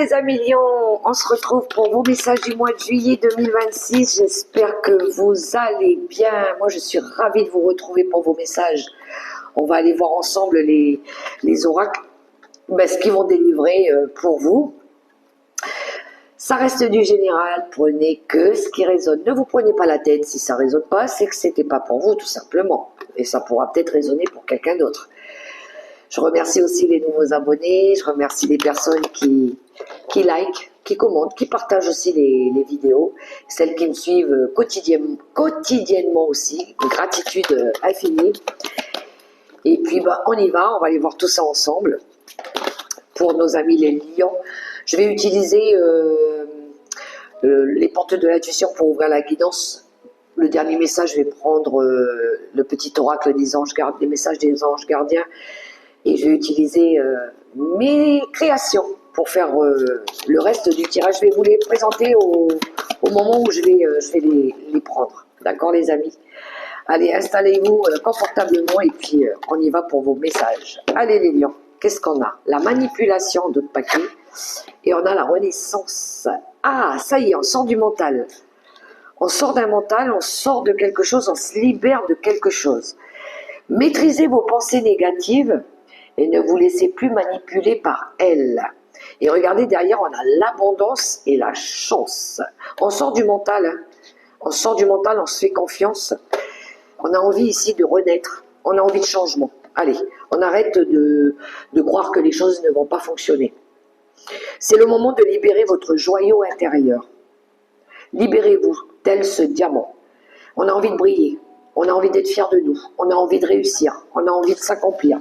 les amis Lions, on se retrouve pour vos messages du mois de juillet 2026. J'espère que vous allez bien. Moi, je suis ravie de vous retrouver pour vos messages. On va aller voir ensemble les oracles, ce qu'ils vont délivrer pour vous. Ça reste du général, prenez que ce qui résonne. Ne vous prenez pas la tête, si ça ne résonne pas, c'est que ce n'était pas pour vous, tout simplement. Et ça pourra peut-être résonner pour quelqu'un d'autre. Je remercie aussi les nouveaux abonnés, je remercie les personnes qui like, qui commentent, qui partagent aussi les vidéos, celles qui me suivent quotidiennement aussi, une gratitude infinie. Et puis on y va, on va aller voir tout ça ensemble. Pour nos amis les lions, je vais utiliser les portes de l'intuition pour ouvrir la guidance. Le dernier message, je vais prendre le petit oracle des anges gardiens, des messages des anges gardiens. Et je vais utiliser mes créations pour faire le reste du tirage. Je vais vous les présenter au moment où je vais les prendre. D'accord les amis? Allez, installez-vous confortablement et puis on y va pour vos messages. Allez les lions, qu'est-ce qu'on a? La manipulation d'autres paquets et on a la renaissance. Ah, ça y est, on sort du mental. On sort d'un mental, on sort de quelque chose, on se libère de quelque chose. Maîtrisez vos pensées négatives et ne vous laissez plus manipuler par elles. Et regardez, derrière, on a l'abondance et la chance. On sort du mental, hein. On sort du mental, on se fait confiance. On a envie ici de renaître, on a envie de changement. Allez, on arrête de croire que les choses ne vont pas fonctionner. C'est le moment de libérer votre joyau intérieur. Libérez-vous, tel ce diamant. On a envie de briller, on a envie d'être fier de nous, on a envie de réussir, on a envie de s'accomplir.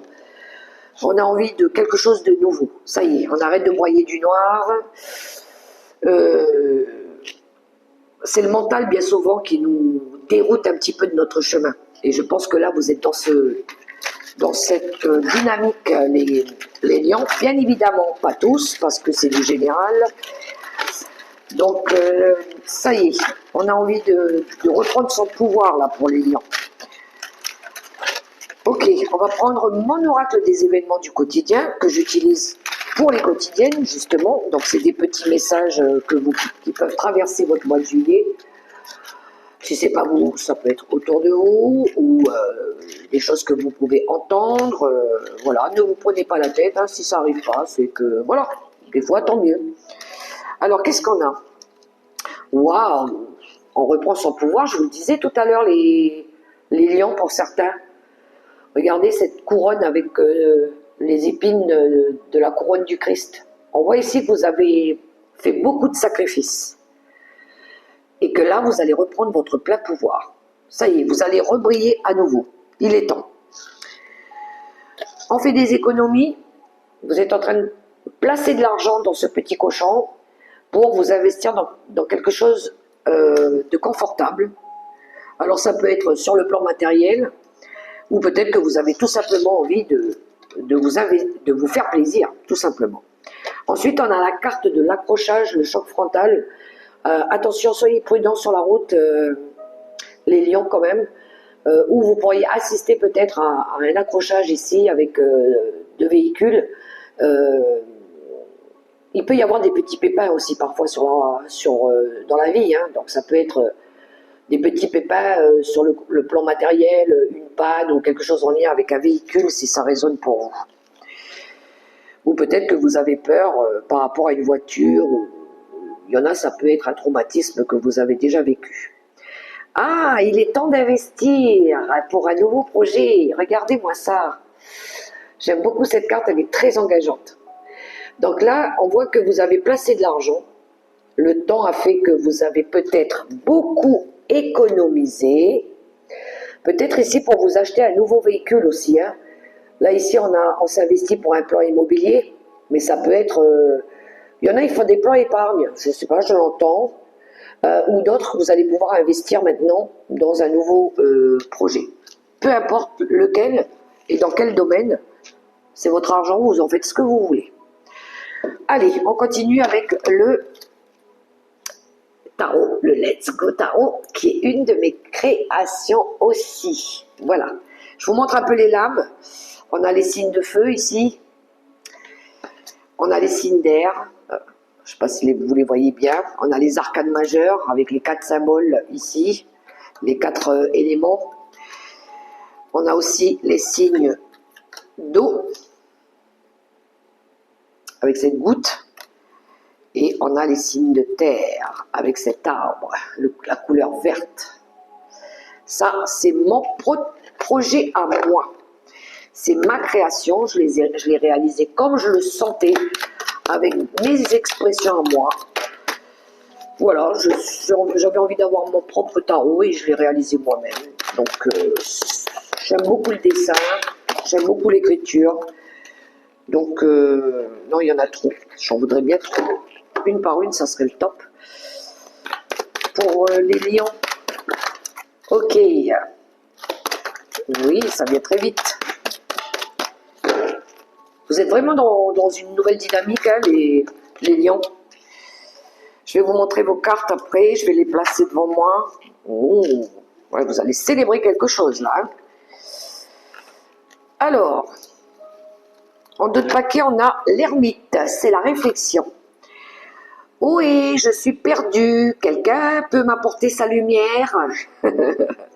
On a envie de quelque chose de nouveau. Ça y est, on arrête de broyer du noir. C'est le mental bien souvent qui nous déroute un petit peu de notre chemin. Et je pense que là, vous êtes dans cette dynamique, les lions. Bien évidemment, pas tous, parce que c'est du général. Donc, ça y est, on a envie de reprendre son pouvoir là pour les lions. Ok, on va prendre mon oracle des événements du quotidien que j'utilise pour les quotidiennes justement. Donc c'est des petits messages qui peuvent traverser votre mois de juillet. Si c'est pas vous, ça peut être autour de vous ou des choses que vous pouvez entendre. Voilà, ne vous prenez pas la tête. Hein, si ça n'arrive pas, c'est que voilà. Des fois, tant mieux. Alors qu'est-ce qu'on a? Waouh, on reprend son pouvoir. Je vous le disais tout à l'heure, les lions pour certains. Regardez cette couronne avec les épines de la couronne du Christ. On voit ici que vous avez fait beaucoup de sacrifices. Et que là, vous allez reprendre votre plein pouvoir. Ça y est, vous allez rebriller à nouveau. Il est temps. On fait des économies. Vous êtes en train de placer de l'argent dans ce petit cochon pour vous investir dans quelque chose de confortable. Alors ça peut être sur le plan matériel, ou peut-être que vous avez tout simplement envie de vous faire plaisir, tout simplement. Ensuite, on a la carte de l'accrochage, le choc frontal. Attention, soyez prudents sur la route, les lions quand même, où vous pourriez assister peut-être à un accrochage ici avec deux véhicules. Il peut y avoir des petits pépins aussi parfois dans la vie, hein, donc ça peut être des petits pépins sur le plan matériel, une panne ou quelque chose en lien avec un véhicule si ça résonne pour vous. Ou peut-être que vous avez peur par rapport à une voiture. Il y en a, ça peut être un traumatisme que vous avez déjà vécu. Ah, il est temps d'investir pour un nouveau projet. Regardez-moi ça. J'aime beaucoup cette carte, elle est très engageante. Donc là, on voit que vous avez placé de l'argent. Le temps a fait que vous avez peut-être beaucoup économisé. Peut-être ici pour vous acheter un nouveau véhicule aussi. Hein. Là, ici, on s'investit pour un plan immobilier. Mais ça peut être... il y en a, ils font des plans épargne. Je ne sais pas, je l'entends. Ou d'autres, vous allez pouvoir investir maintenant dans un nouveau projet. Peu importe lequel et dans quel domaine, c'est votre argent, vous en faites ce que vous voulez. Allez, on continue avec le tarot, le Let's Go Tarot, qui est une de mes créations aussi. Voilà. Je vous montre un peu les lames. On a les signes de feu ici. On a les signes d'air. Je ne sais pas si vous les voyez bien. On a les arcanes majeures avec les 4 symboles ici, les 4 éléments. On a aussi les signes d'eau avec cette goutte. Et on a les signes de terre avec cet arbre, la couleur verte. Ça, c'est mon projet à moi. C'est ma création, je l'ai réalisé comme je le sentais, avec mes expressions à moi. Voilà, j'avais envie d'avoir mon propre tarot et je l'ai réalisé moi-même. Donc, j'aime beaucoup le dessin, j'aime beaucoup l'écriture. Donc, non, il y en a trop. J'en voudrais bien trop. Une par une, ça serait le top. Pour les lions. Ok. Oui, ça vient très vite. Vous êtes vraiment dans une nouvelle dynamique, hein, les lions. Je vais vous montrer vos cartes après. Je vais les placer devant moi. Oh, ouais, vous allez célébrer quelque chose, là. Hein. Alors, en 2 paquets, on a l'ermite. C'est la réflexion. Oui, je suis perdu. Quelqu'un peut m'apporter sa lumière?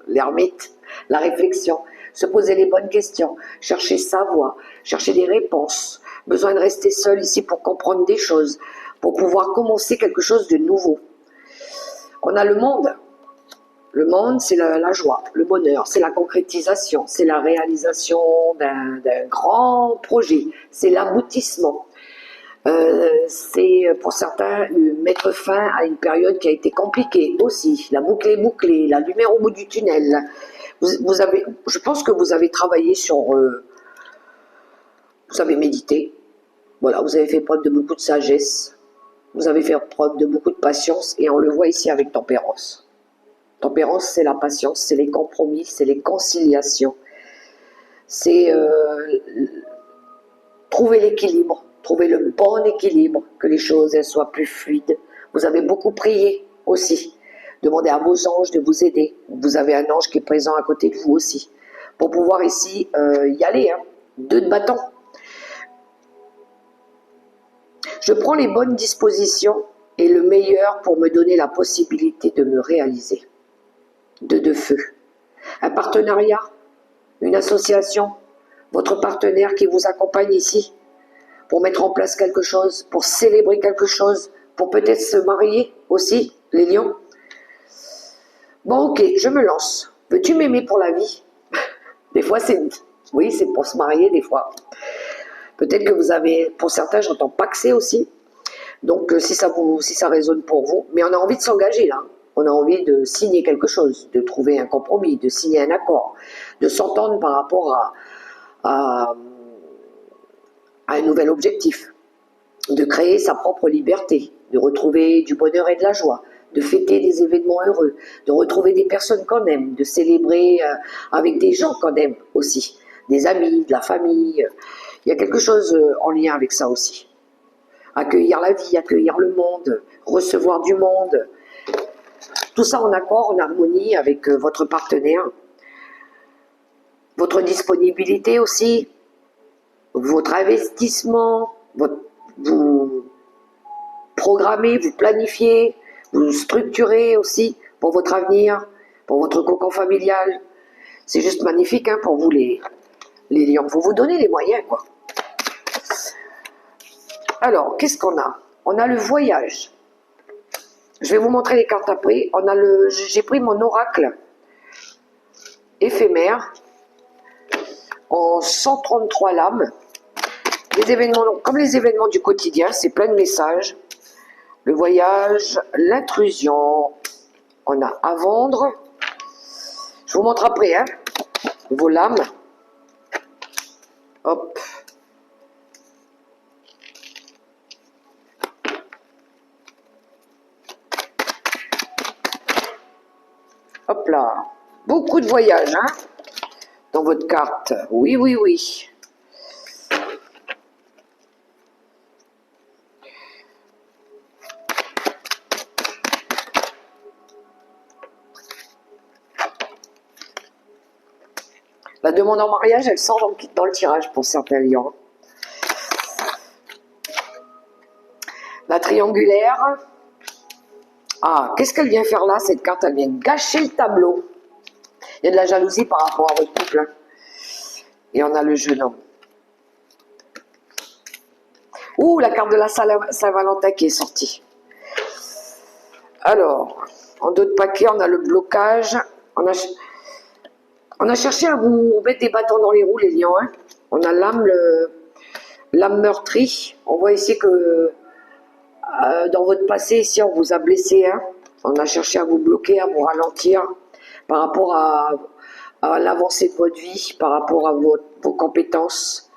L'ermite, la réflexion. Se poser les bonnes questions, chercher sa voie, chercher des réponses. Besoin de rester seul ici pour comprendre des choses, pour pouvoir commencer quelque chose de nouveau. On a le monde. Le monde, c'est la joie, le bonheur, c'est la concrétisation, c'est la réalisation d'un grand projet, c'est l'aboutissement. C'est pour certains mettre fin à une période qui a été compliquée aussi. La boucle est bouclée, la lumière au bout du tunnel. Je pense que vous avez travaillé sur... vous avez médité. Voilà, vous avez fait preuve de beaucoup de sagesse. Vous avez fait preuve de beaucoup de patience et on le voit ici avec tempérance. Tempérance, c'est la patience, c'est les compromis, c'est les conciliations. C'est trouver l'équilibre. Trouver le bon équilibre, que les choses elles soient plus fluides. Vous avez beaucoup prié aussi. Demandez à vos anges de vous aider. Vous avez un ange qui est présent à côté de vous aussi. Pour pouvoir ici y aller. Hein. 2 de bâton. Je prends les bonnes dispositions et le meilleur pour me donner la possibilité de me réaliser. 2 de feu. Un partenariat, une association, votre partenaire qui vous accompagne ici. Pour mettre en place quelque chose, pour célébrer quelque chose, pour peut-être se marier aussi, les lions. Bon, ok, je me lance. Veux-tu m'aimer pour la vie? Des fois, oui, c'est pour se marier, des fois. Peut-être que vous avez, pour certains, j'entends paxer aussi. Donc, si ça résonne pour vous, mais on a envie de s'engager là. On a envie de signer quelque chose, de trouver un compromis, de signer un accord, de s'entendre par rapport à un nouvel objectif, de créer sa propre liberté, de retrouver du bonheur et de la joie, de fêter des événements heureux, de retrouver des personnes qu'on aime, de célébrer avec des gens qu'on aime aussi, des amis, de la famille. Il y a quelque chose en lien avec ça aussi. Accueillir la vie, accueillir le monde, recevoir du monde. Tout ça en accord, en harmonie avec votre partenaire. Votre disponibilité aussi, votre investissement, vous programmez, vous planifiez, vous structurez aussi pour votre avenir, pour votre cocon familial. C'est juste magnifique hein, pour vous les lions. Vous vous donnez les moyens quoi. Alors, qu'est-ce qu'on a? On a le voyage. Je vais vous montrer les cartes après. J'ai pris mon oracle éphémère en 133 lames. Les événements, comme les événements du quotidien, c'est plein de messages. Le voyage, l'intrusion, on a à vendre. Je vous montre après, hein, vos lames. Hop. Hop là. Beaucoup de voyages, hein, dans votre carte. Oui, oui, oui. La demande en mariage, elle sort dans le tirage pour certains lions. La triangulaire. Ah, qu'est-ce qu'elle vient faire là, cette carte? Elle vient gâcher le tableau. Il y a de la jalousie par rapport à votre couple. Hein. Et on a le jeune homme. Ouh, la carte de la Saint-Valentin qui est sortie. Alors, en d'autres paquets, on a le blocage. On a cherché à vous mettre des bâtons dans les roues, les lions. Hein. On a l'âme meurtrie. On voit ici que dans votre passé, ici, on vous a blessé. Hein. On a cherché à vous bloquer, à vous ralentir par rapport à l'avancée de votre vie, par rapport à vos compétences,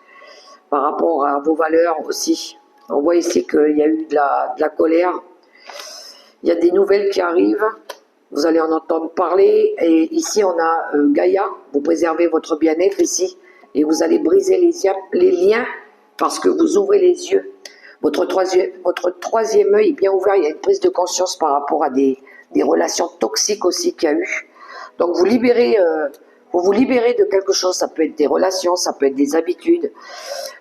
par rapport à vos valeurs aussi. On voit ici qu'il y a eu de la colère. Il y a des nouvelles qui arrivent. Vous allez en entendre parler. Et ici, on a Gaïa. Vous préservez votre bien-être ici. Et vous allez briser les liens parce que vous ouvrez les yeux. Votre troisième œil est bien ouvert. Il y a une prise de conscience par rapport à des relations toxiques aussi qu'il y a eu. Donc, vous vous libérez de quelque chose. Ça peut être des relations, ça peut être des habitudes.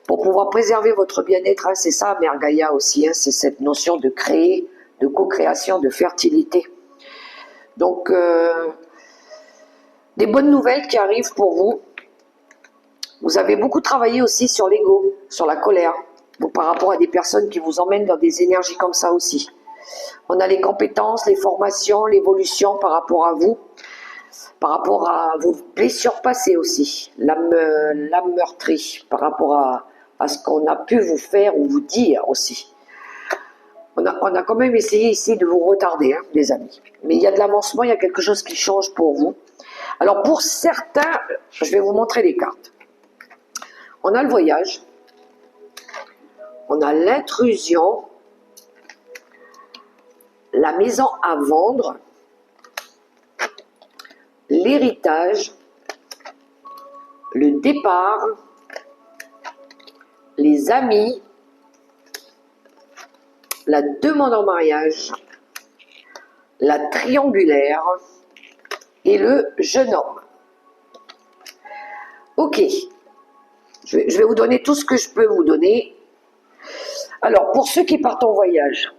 Pour pouvoir préserver votre bien-être, hein, c'est ça, Mère Gaïa aussi. Hein, c'est cette notion de créer, de co-création, de fertilité. Donc, des bonnes nouvelles qui arrivent pour vous. Vous avez beaucoup travaillé aussi sur l'ego, sur la colère, par rapport à des personnes qui vous emmènent dans des énergies comme ça aussi. On a les compétences, les formations, l'évolution par rapport à vous, par rapport à vos blessures passées aussi, l'âme meurtrie, par rapport à ce qu'on a pu vous faire ou vous dire aussi. On a quand même essayé ici de vous retarder, hein, les amis. Mais il y a de l'avancement, il y a quelque chose qui change pour vous. Alors pour certains, je vais vous montrer les cartes. On a le voyage, on a l'intrusion, la maison à vendre, l'héritage, le départ, les amis, la demande en mariage, la triangulaire et le jeune homme. Ok, je vais vous donner tout ce que je peux vous donner. Alors, pour ceux qui partent en voyage,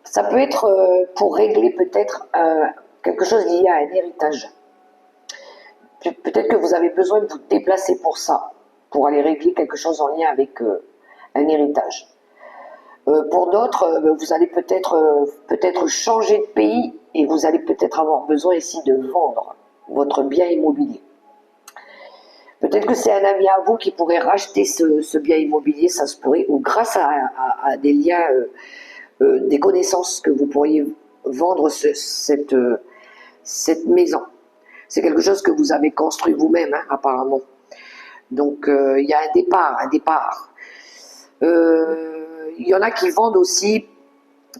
ça peut être pour régler peut-être quelque chose lié à un héritage. Peut-être que vous avez besoin de vous déplacer pour ça, pour aller régler quelque chose en lien avec un héritage. Pour d'autres, vous allez peut-être changer de pays et vous allez peut-être avoir besoin ici de vendre votre bien immobilier. Peut-être que c'est un ami à vous qui pourrait racheter ce bien immobilier, ça se pourrait, ou grâce à des liens, des connaissances que vous pourriez vendre cette maison. C'est quelque chose que vous avez construit vous-même, hein, apparemment. Donc, il y a un départ. Il y en a qui vendent aussi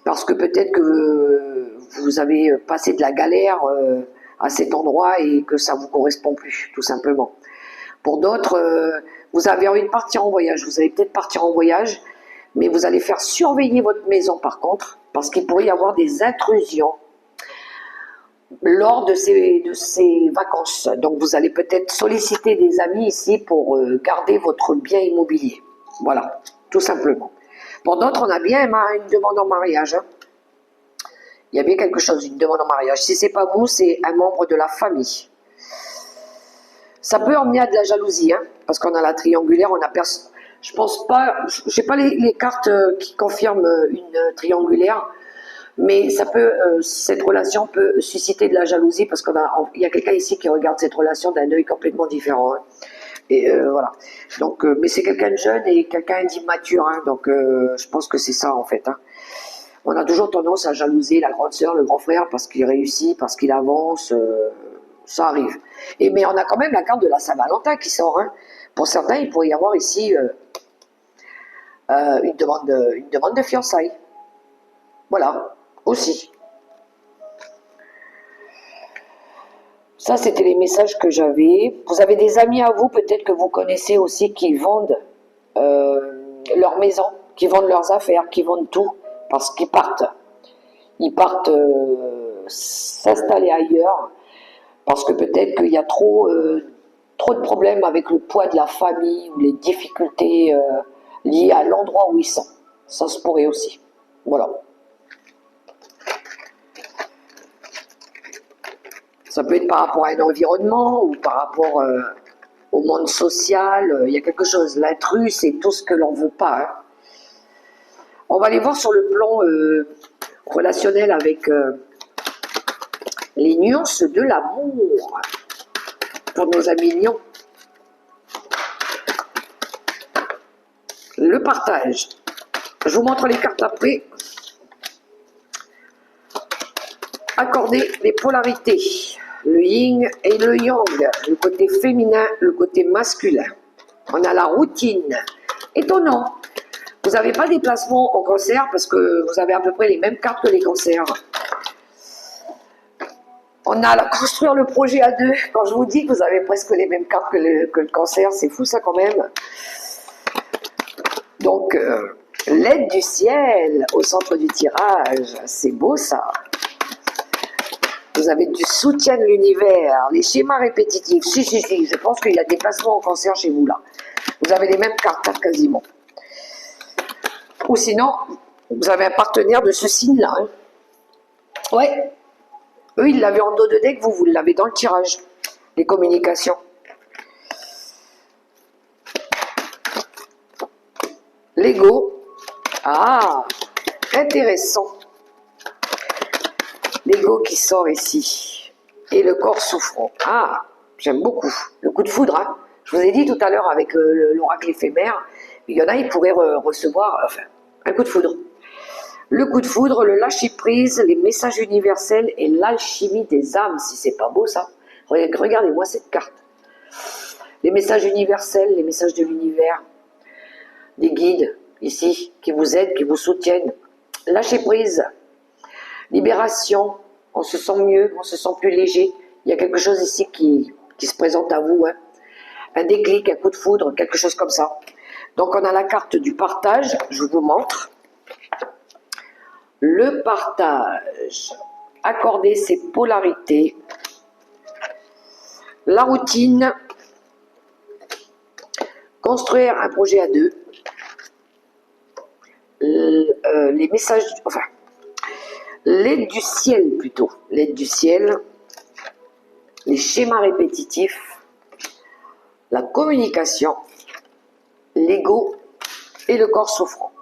parce que peut-être que vous avez passé de la galère à cet endroit et que ça ne vous correspond plus, tout simplement. Pour d'autres, vous avez envie de partir en voyage. Vous allez peut-être partir en voyage, mais vous allez faire surveiller votre maison par contre, parce qu'il pourrait y avoir des intrusions lors de ces vacances. Donc vous allez peut-être solliciter des amis ici pour garder votre bien immobilier. Voilà, tout simplement. Pour d'autres, on a bien une demande en mariage. Hein. Il y a bien quelque chose, une demande en mariage. Si ce n'est pas vous, c'est un membre de la famille. Ça peut emmener à de la jalousie, hein, parce qu'on a la triangulaire, on a personne. Je pense pas, je sais pas les cartes qui confirment une triangulaire, mais ça peut, cette relation peut susciter de la jalousie parce il y a quelqu'un ici qui regarde cette relation d'un œil complètement différent. Hein. Et voilà. Donc, mais c'est quelqu'un de jeune et quelqu'un d'immature, hein, donc je pense que c'est ça en fait. Hein. On a toujours tendance à jalouser la grande sœur, le grand frère parce qu'il réussit, parce qu'il avance. Ça arrive. Mais on a quand même la carte de la Saint-Valentin qui sort. Hein. Pour certains, il pourrait y avoir ici une demande de fiançailles. Voilà, aussi. Ça, c'était les messages que j'avais. Vous avez des amis à vous, peut-être que vous connaissez aussi, qui vendent leur maison, qui vendent leurs affaires, qui vendent tout, parce qu'ils partent. Ils partent s'installer ailleurs. Parce que peut-être qu'il y a trop de problèmes avec le poids de la famille ou les difficultés liées à l'endroit où ils sont. Ça se pourrait aussi. Voilà. Ça peut être par rapport à un environnement ou par rapport au monde social. Il y a quelque chose. L'intrus, c'est tout ce que l'on ne veut pas. Hein. On va aller voir sur le plan relationnel avec les nuances de l'amour pour nos amis lions. Le partage. Je vous montre les cartes après. Accorder les polarités. Le yin et le yang. Le côté féminin, le côté masculin. On a la routine. Étonnant. Vous n'avez pas des placements en cancer parce que vous avez à peu près les mêmes cartes que les cancers. On a construire le projet à deux. Quand je vous dis que vous avez presque les mêmes cartes que le cancer, c'est fou ça quand même. Donc, l'aide du ciel au centre du tirage, c'est beau ça. Vous avez du soutien de l'univers, les schémas répétitifs. Si, je pense qu'il y a des placements en cancer chez vous là. Vous avez les mêmes cartes quasiment. Ou sinon, vous avez un partenaire de ce signe-là. Hein. Ouais. Eux, ils l'avaient en dos de deck, vous l'avez dans le tirage. Les communications. L'ego. Ah, intéressant. L'ego qui sort ici. Et le corps souffrant. Ah, j'aime beaucoup. Le coup de foudre. Hein. Je vous ai dit tout à l'heure avec l'oracle éphémère, il y en a, ils pourraient recevoir un coup de foudre. Le coup de foudre, le lâcher-prise, les messages universels et l'alchimie des âmes, si c'est pas beau ça. Regardez-moi cette carte. Les messages universels, les messages de l'univers, des guides ici qui vous aident, qui vous soutiennent. Lâcher-prise, libération, on se sent mieux, on se sent plus léger. Il y a quelque chose ici qui se présente à vous. Hein. Un déclic, un coup de foudre, quelque chose comme ça. Donc on a la carte du partage, je vous montre. Le partage, accorder ses polarités, la routine, construire un projet à deux, les messages, enfin, l'aide du ciel plutôt, l'aide du ciel, les schémas répétitifs, la communication, l'ego et le corps souffrant.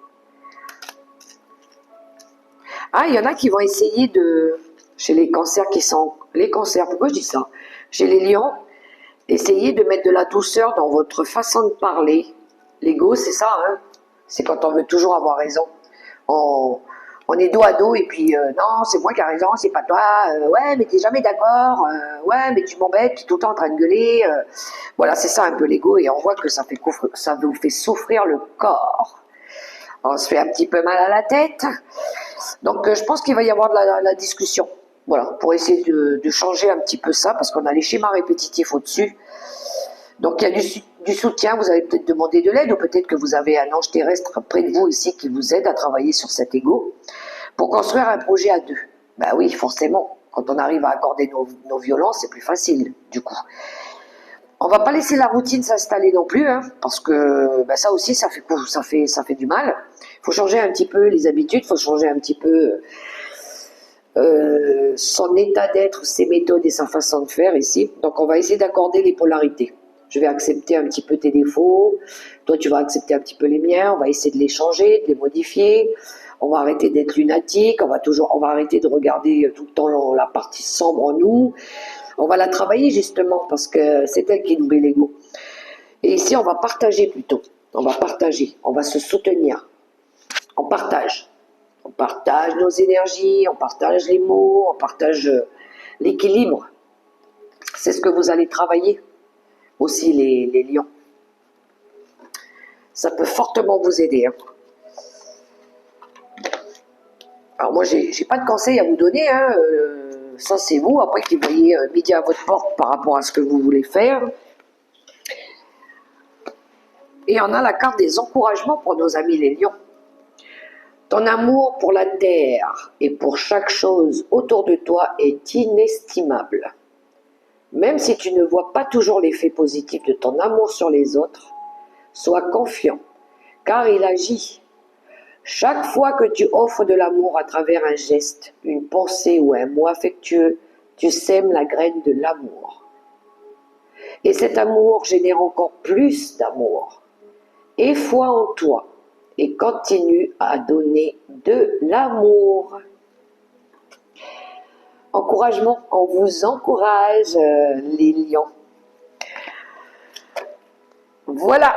Ah, il y en a qui vont essayer de, chez les cancers qui sont, les cancers, pourquoi je dis ça? Chez les lions, essayez de mettre de la douceur dans votre façon de parler. L'ego, c'est ça, hein? C'est quand on veut toujours avoir raison. On est dos à dos et puis non, c'est moi qui ai raison, c'est pas toi. Ouais, mais t'es jamais d'accord. Ouais, mais tu m'embêtes, tu es tout le temps en train de gueuler. Voilà, c'est ça un peu l'ego et on voit que ça vous fait souffrir le corps. On se fait un petit peu mal à la tête. Donc je pense qu'il va y avoir de la discussion. Voilà, pour essayer de changer un petit peu ça, parce qu'on a les schémas répétitifs au-dessus. Donc il y a du soutien, vous allez peut-être demander de l'aide, ou peut-être que vous avez un ange terrestre près de vous ici qui vous aide à travailler sur cet ego, pour construire un projet à deux. Ben oui, forcément, quand on arrive à accorder nos violences, c'est plus facile, du coup. On va pas laisser la routine s'installer non plus, hein, parce que ben ça aussi, ça fait du mal. Il faut changer un petit peu les habitudes, il faut changer un petit peu son état d'être, ses méthodes et sa façon de faire ici. Donc on va essayer d'accorder les polarités. Je vais accepter un petit peu tes défauts, toi tu vas accepter un petit peu les miens, on va essayer de les changer, de les modifier, on va arrêter d'être lunatique, on va arrêter de regarder tout le temps la partie sombre en nous, on va la travailler justement parce que c'est elle qui nous met l'ego. Et ici on va partager plutôt, on va se soutenir, on partage. On partage nos énergies, on partage les mots, on partage l'équilibre. C'est ce que vous allez travailler aussi les lions. Ça peut fortement vous aider. Hein. Alors moi, j'ai pas de conseils à vous donner. Hein. Ça, c'est vous. Après, qui voyez midi à votre porte par rapport à ce que vous voulez faire. Et on a la carte des encouragements pour nos amis les lions. Ton amour pour la terre et pour chaque chose autour de toi est inestimable. Même si tu ne vois pas toujours l'effet positif de ton amour sur les autres, sois confiant, car il agit. Chaque fois que tu offres de l'amour à travers un geste, une pensée ou un mot affectueux, tu sèmes la graine de l'amour. Et cet amour génère encore plus d'amour. Aie foi en toi et continue à donner de l'amour. Encouragement, on vous encourage les lions. Voilà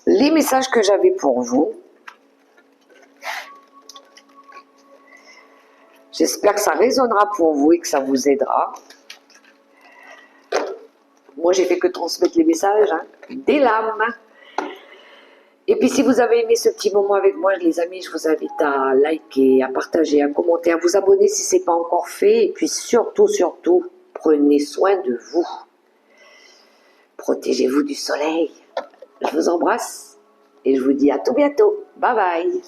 les messages que j'avais pour vous. J'espère que ça résonnera pour vous et que ça vous aidera. Moi, j'ai fait que transmettre les messages, hein, des lames. Et puis, si vous avez aimé ce petit moment avec moi, les amis, je vous invite à liker, à partager, à commenter, à vous abonner si ce n'est pas encore fait. Et puis, surtout, surtout, prenez soin de vous. Protégez-vous du soleil. Je vous embrasse et je vous dis à tout bientôt. Bye bye.